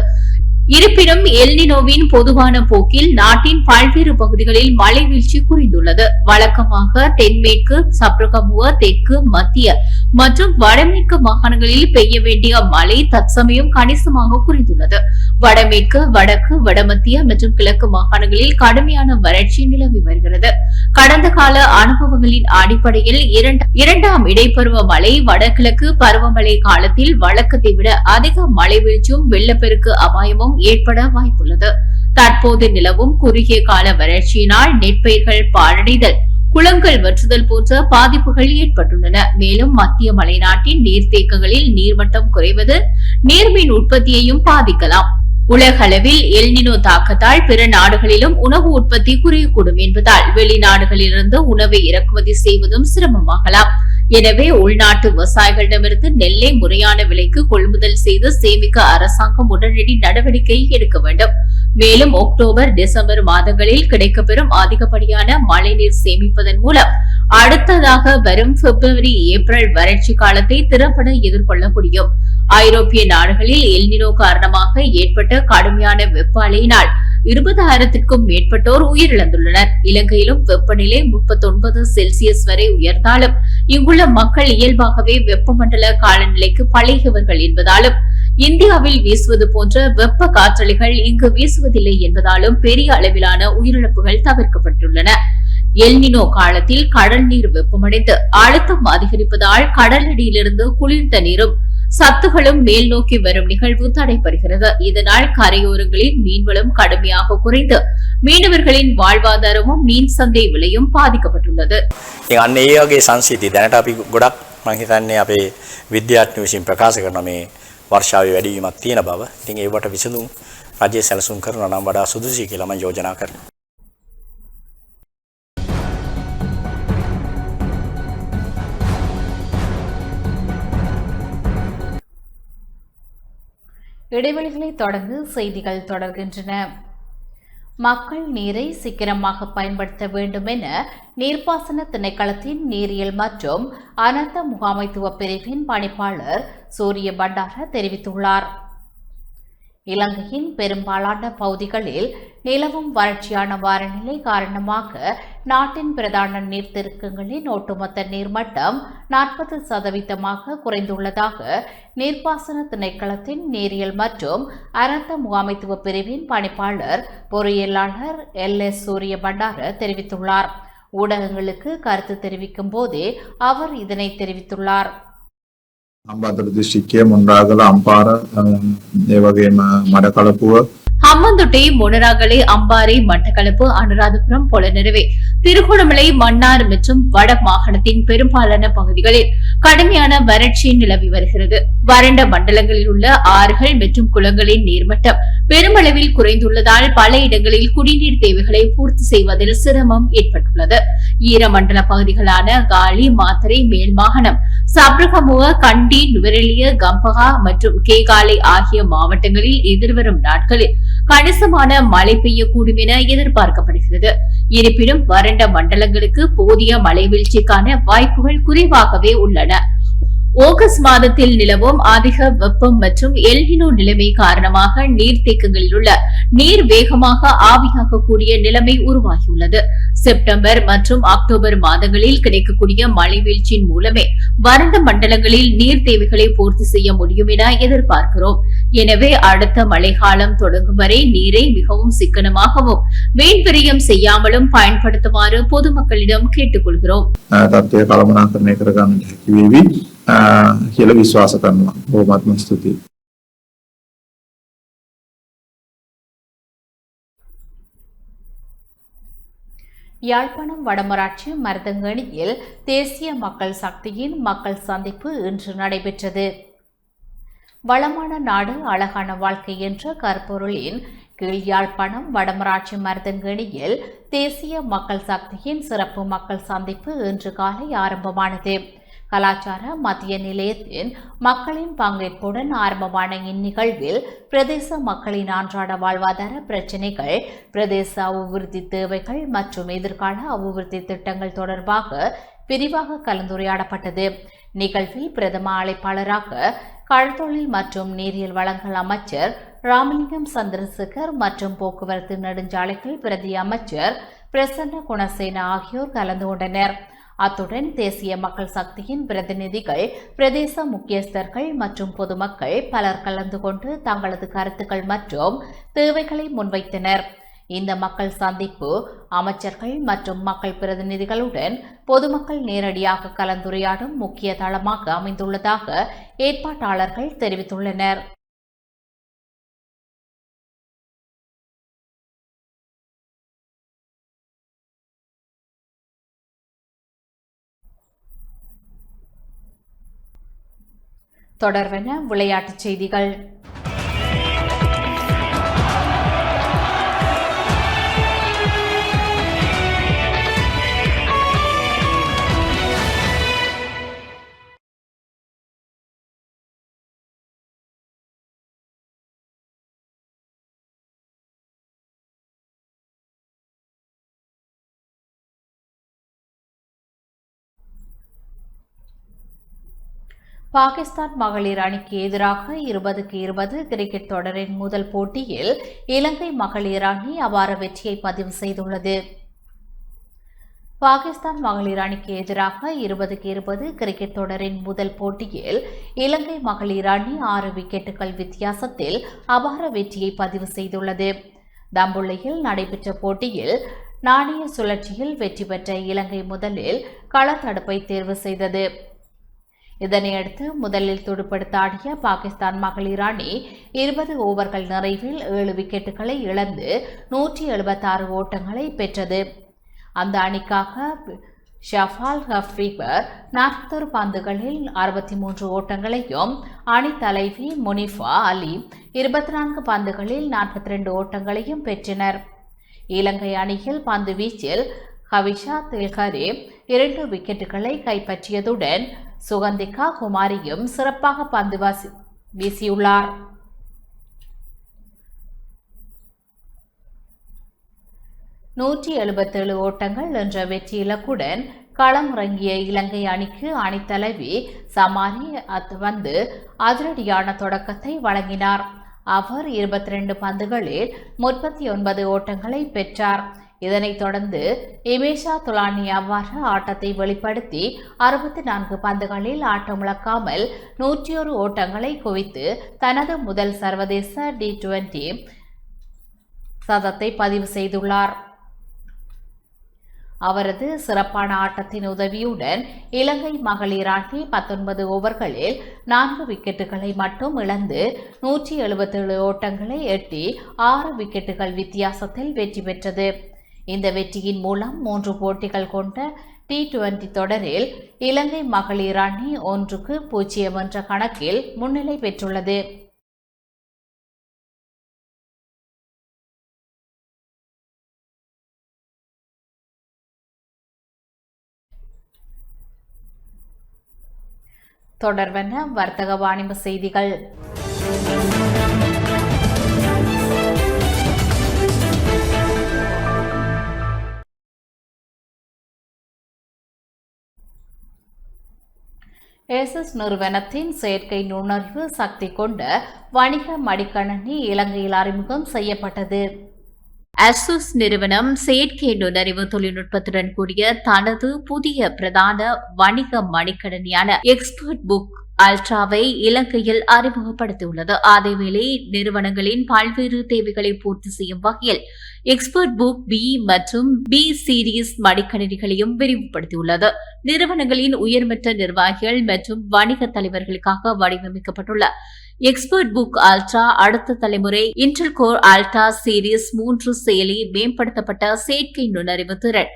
Speaker 9: இருப்பினும் எல்னினோவின் பொதுவான போக்கில் நாட்டின் பல்வேறு பகுதிகளில் மழை வீழ்ச்சி குறைந்துள்ளது. வழக்கமாக தென்மேற்கு, சப்ரகமுவ, தெற்கு, மத்திய மற்றும் வடமேற்கு மாகாணங்களில் பெய்ய வேண்டிய மழை தற்சமயம் கணிசமாக குறைந்துள்ளது. வடமேற்கு, வடக்கு, வடமத்திய மற்றும் கிழக்கு மாகாணங்களில் கடுமையான வறட்சி நிலவி வருகிறது. கடந்த கால அனுபவங்களின் அடிப்படையில் இரண்டாம் இடைப்பருவ மழை வடகிழக்கு பருவமழை காலத்தில் வழக்கத்தை விட அதிக மழை வீழ்ச்சியும் வெள்ளப்பெருக்கு அபாயமும் ஏற்பட வாய்ப்புள்ளது. தற்போது நிலவும் குறுகிய கால வறட்சியினால் நெற்பயிர்கள் பாழடைதல், குளங்கள் வற்றுதல் போன்ற பாதிப்புகள் ஏற்பட்டுள்ளன. மேலும் மத்திய மலைநாட்டின் நீர்த்தேக்கங்களில் நீர்மட்டம் குறைவது நீர்மின் உற்பத்தியையும் பாதிக்கலாம். உலகளவில் எல்னினோ தாக்கத்தால் பிற நாடுகளிலும் உணவு உற்பத்தி குறையக்கூடும் என்பதால் வெளிநாடுகளிலிருந்து உணவை இறக்குமதி செய்வதும் சிரமமாகலாம். எனவே உள்நாட்டு விவசாயிகளிடமிருந்து நெல்லை முறையான விலைக்கு கொள்முதல் செய்து சேமிக்க அரசாங்கம் உடனடி நடவடிக்கை எடுக்க வேண்டும். மேலும் அக்டோபர், டிசம்பர் மாதங்களில் கிடைக்கப்பெறும் அதிகப்படியான மழைநீர் சேமிப்பதன் மூலம் அடுத்ததாக வரும் பிப்ரவரி, ஏப்ரல் வறட்சி காலத்தை திறம்பட எதிர்கொள்ள முடியும். ஐரோப்பிய நாடுகளில் எல்னினோ காரணமாக ஏற்பட்ட கடுமையான வெப்ப அலையினால் 20,000க்கும் மேற்பட்டோர் உயிரிழந்துள்ளனர். இலங்கையிலும் வெப்பநிலை 39 செல்சியஸ் வரை உயர்ந்தாலும் இங்குள்ள மக்கள் இயல்பாகவே வெப்பமண்டல காலநிலைக்கு பழகியவர்கள் என்பதாலும் இந்தியாவில் வீசுவது போன்ற வெப்ப காற்றலைகள் இங்கு வீசுவதில்லை என்பதாலும் பெரிய அளவிலான உயிரிழப்புகள் தவிர்க்கப்பட்டுள்ளன. எல்னினோ காலத்தில் கடல் நீர் வெப்பமடைந்து அழுத்தம் அதிகரிப்பதால் கடலடியிலிருந்து குளிர்ந்த நீரும் சத்துகளும் மேல் நோக்கி வரும் நிகழ்வு தடைபடுகிறது. இதனால் கரையோரங்களில் மீன்வளம் கடுமையாக குறைந்து மீனவர்களின் வாழ்வாதாரமும் மீன் சந்தை விலையும் பாதிக்கப்பட்டுள்ளது.
Speaker 12: අන්න ඒ වගේ සංසිද්ධි දැනට අපි ගොඩක් මම හිතන්නේ අපේ විද්‍යාඥයෝ විසින් ප්‍රකාශ කරන මේ වර්ෂාවේ වැඩිවීමක් තියෙන බව. ඉතින් ඒවට විසඳුම් රජය සැලසුම් කරනවා නම් වඩා සුදුසුයි කියලා මම යෝජනා කරනවා.
Speaker 4: இடைவெளிகளை தொடர்ந்து செய்திகள் தொடர்கின்றன. மக்கள் நீரை சீக்கிரமாக பயன்படுத்த வேண்டும் என நீர்ப்பாசன திணைக்களத்தின் நீரியல் மற்றும் அனர்த்த முகாமைத்துவ பிரிவின் பணிப்பாளர் சூரிய பண்டார தெரிவித்துள்ளார். இலங்கையின் பெரும்பாலான பகுதிகளில் நிலவும் வறட்சியான வாரநிலை காரணமாக நாட்டின் பிரதான நீர்த்தேக்கங்களின் ஒட்டுமொத்த நீர்மட்டம் 40% குறைந்துள்ளதாக நீர்ப்பாசன திணைக்களத்தின் நீரியல் மற்றும் அனர்த்த முகாமைத்துவ பிரிவின் பணிப்பாளர் பொறியியலாளர் LS சூரிய பண்டார தெரிவித்துள்ளார். ஊடகங்களுக்கு கருத்து தெரிவிக்கும் போதே அவர் இதனை தெரிவித்துள்ளார்.
Speaker 13: අම්බාතොට දිස්ත්‍රික්කයේ මොණරාගල අම්පාර ඒ වගේම මඩකලපුව
Speaker 9: ஹம்மந்தொட்டை மொனராகலை அம்பாறை மட்டக்களப்பு அனுராதபுரம் பொலனறுவே திருகோணமலை மன்னார் மற்றும் வட மாகாணத்தின் பெரும்பாலான பகுதிகளில் கடுமையான வறட்சி நிலவி வருகிறது. வறண்ட மண்டலங்களில் உள்ள ஆறுகள் மற்றும் குளங்களின் நீர்மட்டம் பெருமளவில் குறைந்துள்ளதால் பல இடங்களில் குடிநீர் தேவைகளை பூர்த்தி செய்வதில் சிரமம் ஏற்பட்டுள்ளது. ஈரமண்டல பகுதிகளான காலி, மாத்தறை, மேல் மாகாணம், சப்ரகமுவ, கண்டி, நுவரெலிய, கம்பகா மற்றும் கேகாலை ஆகிய மாவட்டங்களில் எதிர்வரும் நாட்களில் கணிசமான மழை பெய்யக்கூடும் என எதிர்பார்க்கப்படுகிறது. இருப்பினும் வறண்ட மண்டலங்களுக்கு போதிய மழை வீழ்ச்சிக்கான வாய்ப்புகள் குறைவாகவே உள்ளன. ஆகஸ்ட் மாதத்தில் நிலவும் அதிக வெப்பம் மற்றும் எல்னினோ நிலைமை காரணமாக நீர்த்தேக்கங்களில் உள்ள நீர் வேகமாக ஆவியாகக்கூடிய நிலைமை உருவாகியுள்ளது. செப்டம்பர் மற்றும் அக்டோபர் மாதங்களில் கிடைக்கக்கூடிய மழை வீழ்ச்சியின் மூலமே வறண்ட மண்டலங்களில் நீர் தேவைகளை பூர்த்தி செய்ய முடியும் என எதிர்பார்க்கிறோம். எனவே அடுத்த மழைக்காலம் தொடங்கும் வரை நீரை மிகவும் சிக்கனமாகவும் வீண்விரயம் செய்யாமலும் பயன்படுத்துமாறு பொதுமக்களிடம் கேட்டுக் கொள்கிறோம்.
Speaker 13: කියලා විශ්වාස කරනවා. බොහොමත්ම ස්තුතියි.
Speaker 4: யாழ்ப்பாணம் வடமராட்சி மருதங்கணியில் தேசிய மக்கள் சக்தியின் மக்கள் சந்திப்பு இன்று நடைபெற்றது. வளமான நாடு அழகான வாழ்க்கை என்ற கருப்பொருளின் கீழ் யாழ்ப்பாணம் வடமராட்சி மருதங்கணியில் தேசிய மக்கள் சக்தியின் சிறப்பு மக்கள் சந்திப்பு இன்று காலை ஆரம்பமானது. கலாச்சார மத்திய நிலையத்தின் மக்களின் பங்கேற்புடன் ஆரம்பமான இந்நிகழ்வில் பிரதேச மக்களின் அன்றாட வாழ்வாதார பிரச்சினைகள், பிரதேச அபிவிருத்தி தேவைகள் மற்றும் எதிர்கால அபிவிருத்தி திட்டங்கள் தொடர்பாக விரிவாக கலந்துரையாடப்பட்டது. நிகழ்வில் பிரதம அழைப்பாளராக கடற்தொழில் மற்றும் நீரியல் வளங்கள் அமைச்சர் ராமலிங்கம் சந்திரசேகர் மற்றும் போக்குவரத்து நெடுஞ்சாலைகள் பிரதி அமைச்சர் பிரசன்ன குணசேன ஆகியோர் கலந்து கொண்டனர். அத்துடன் தேசிய மக்கள் சக்தியின் பிரதிநிதிகள், பிரதேச முக்கியஸ்தர்கள் மற்றும் பொதுமக்கள் பலர் கலந்து கொண்டு தங்களது கருத்துக்கள் மற்றும் தேவைகளை முன்வைத்தனர். இந்த மக்கள் சந்திப்பு அமைச்சர்கள் மற்றும் மக்கள் பிரதிநிதிகளுடன் பொதுமக்கள் நேரடியாக கலந்துரையாடும் முக்கிய தளமாக அமைந்துள்ளதாக ஏற்பாட்டாளர்கள் தெரிவித்துள்ளனர். தொடர்வன விளையாட்டுச் செய்திகள். பாகிஸ்தான் மகளிர் அணிக்கு எதிராக 20-20 கிரிக்கெட் தொடரின் முதல் போட்டியில் இலங்கை மகளிர் அணி அபார வெற்றியை பதிவு செய்துள்ளது. பாகிஸ்தான் மகளிர் அணிக்கு எதிராக 20-20 கிரிக்கெட் தொடரின் முதல் போட்டியில் இலங்கை மகளிர் அணி 6 விக்கெட்டுகள் வித்தியாசத்தில் அபார வெற்றியை பதிவு செய்துள்ளது. தம்புள்ளையில் நடைபெற்ற போட்டியில் நாணய சுழற்சியில் வெற்றி பெற்ற இலங்கை முதலில் களத்தடுப்பை தேர்வு செய்தது. இதனையடுத்து முதலில் துடுப்படுத்த ஆடிய பாகிஸ்தான் மகளிர் அணி 20 ஓவர்கள் நிறைவில் 7 விக்கெட்டுகளை இழந்து 176 ஓட்டங்களை பெற்றது. அந்த அணிக்காக ஷஃபால் ஹஃபீபர் 41 பந்துகளில் 63 ஓட்டங்களையும், அணி தலைவி முனிஃபா அலி 24 பந்துகளில் 42 ஓட்டங்களையும் பெற்றனர். இலங்கை அணியில் பந்து வீச்சில் ஹவிஷா தில்கரே 2 விக்கெட்டுகளை கைப்பற்றியதுடன் சுகந்திகா குமாரியும் சிறப்பாக பந்து வீசியுள்ளார். "177 ஓட்டங்கள் என்ற வெற்றி இலக்குடன் களமிறங்கிய இலங்கை அணிக்கு அணித்தலைவி சமாரி வந்து அதிரடியான தொடக்கத்தை வழங்கினார். அவர் 22 பந்துகளில் 39 ஓட்டங்களை பெற்றார். இதனைத் தொடர்ந்து இமேஷா துலானி அவ்வாறு ஆட்டத்தை வெளிப்படுத்தி 64 பந்துகளில் ஆட்டமிழக்காமல் 101 ஓட்டங்களை குவித்து தனது முதல் சர்வதேச T20 சதத்தை பதிவு செய்துள்ளார். அவரது சிறப்பான ஆட்டத்தின் உதவியுடன் இலங்கை மகளிர் அணி 19 ஓவர்களில் 4 விக்கெட்டுகளை மட்டும் இழந்து 177 ஓட்டங்களை எட்டி 6 விக்கெட்டுகள் வித்தியாசத்தில் வெற்றி பெற்றது. இந்த வெற்றியின் மூலம் 3 போட்டிகள் கொண்ட T20 தொடரில் இலங்கை மகளிர் அணி 1-0 என்ற கணக்கில் முன்னிலை பெற்றுள்ளது. தொடர்வன வர்த்தக வாணிப செய்திகள். ஏசஸ் நிறுவனத்தின் செயற்கை நுண்ணறிவு சக்தி கொண்ட வணிக மடிக்கணினி இலங்கையில் அறிமுகம் செய்யப்பட்டது.
Speaker 9: அசூஸ் நிறுவனம் செயற்கை நுண்ணறிவு தொழில்நுட்பத்துடன் கூடிய தனது புதிய பிரதான வணிக மடிக்கணினியான எக்ஸ்பர்ட் புக் அல்ட்ராவை இலங்கையில் அறிமுகப்படுத்தியுள்ளது. அதேவேளை நிறுவனங்களின் பல்வேறு தேவைகளை பூர்த்தி செய்யும் வகையில் எக்ஸ்பர்ட் புக் பி மற்றும் பி சீரீஸ் மடிக்கணினிகளையும் விரிவுபடுத்தியுள்ளது. நிறுவனங்களின் உயர்மட்ட நிர்வாகிகள் மற்றும் வணிக தலைவர்களுக்காக வடிவமைக்கப்பட்டுள்ள எக்ஸ்பர்ட் புக் அல்ட்ரா அடுத்த தலைமுறை இன்டெல் கோர் அல்ட்ரா சீரீஸ் 3 செயலி மேம்படுத்தப்பட்ட செயற்கை நுண்ணறிவு திறன்,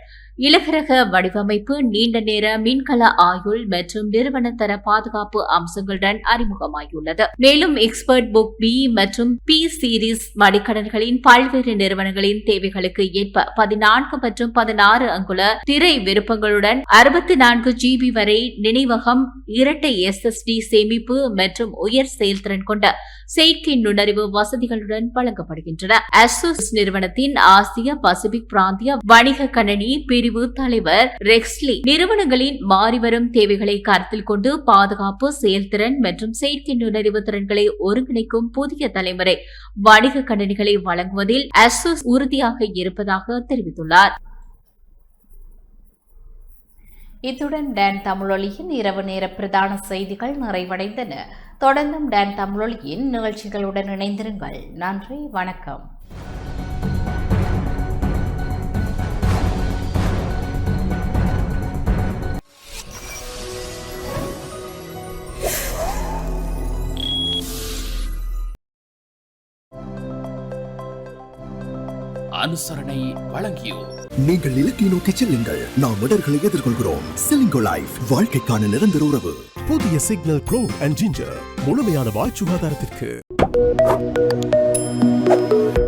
Speaker 9: இலகுரக வடிவமைப்பு, நீண்ட நேர மின்கல ஆயுள் மற்றும் நிறுவன தர பாதுகாப்பு அம்சங்களுடன் அறிமுகமாகியுள்ளது. மேலும் எக்ஸ்பர்ட் புக் பி மற்றும் பி சீரீஸ் மடிக்கணினிகளின் பல்வேறு நிறுவனங்களின் தேவைகளுக்கு ஏற்ப 14 மற்றும் 16 அங்குல திரை விருப்பங்களுடன் 64 GB வரை நினைவகம், இரட்டை SSD சேமிப்பு மற்றும் உயர் செயல்திறன் கொண்ட செயற்கை நுண்ணறிவு வசதிகளுடன் வழங்கப்படுகின்றன. அசூஸ் நிறுவனத்தின் ஆசிய பசிபிக் பிராந்திய வணிக கணினி பிரிவு தலைவர் ரெக்ஸ்லி நிறுவனங்களின் மாறிவரும் தேவைகளை கருத்தில் கொண்டு பாதுகாப்பு, செயல்திறன் மற்றும் செயற்கை நுண்ணறிவு திறன்களை ஒருங்கிணைக்கும் புதிய தலைமுறை வணிக கணினிகளை வழங்குவதில் அசூஸ் உறுதியாக இருப்பதாக தெரிவித்துள்ளார்.
Speaker 4: இத்துடன் டான் தமிழொலியின் இரவு நேர பிரதான செய்திகள் நிறைவடைந்தன. தொடர்ந்தும் டான் தமிழொலியின் நிகழ்ச்சிகளுடன் இணைந்திருங்கள். நன்றி, வணக்கம்.
Speaker 1: அனுசரணை வழங்கியோர்.
Speaker 2: நீங்கள் இலக்கை நோக்கி செல்லுங்கள், நாம் இடர்களை எதிர்கொள்கிறோம். செலிங்கோ லைஃப், வாழ்க்கைக்கான நிரந்தர உறவு.
Speaker 3: புதிய சிக்னல் ப்ரோ அண்ட் ஜிஞ்சர் முழுமையான வாய் சுகாதாரத்திற்கு.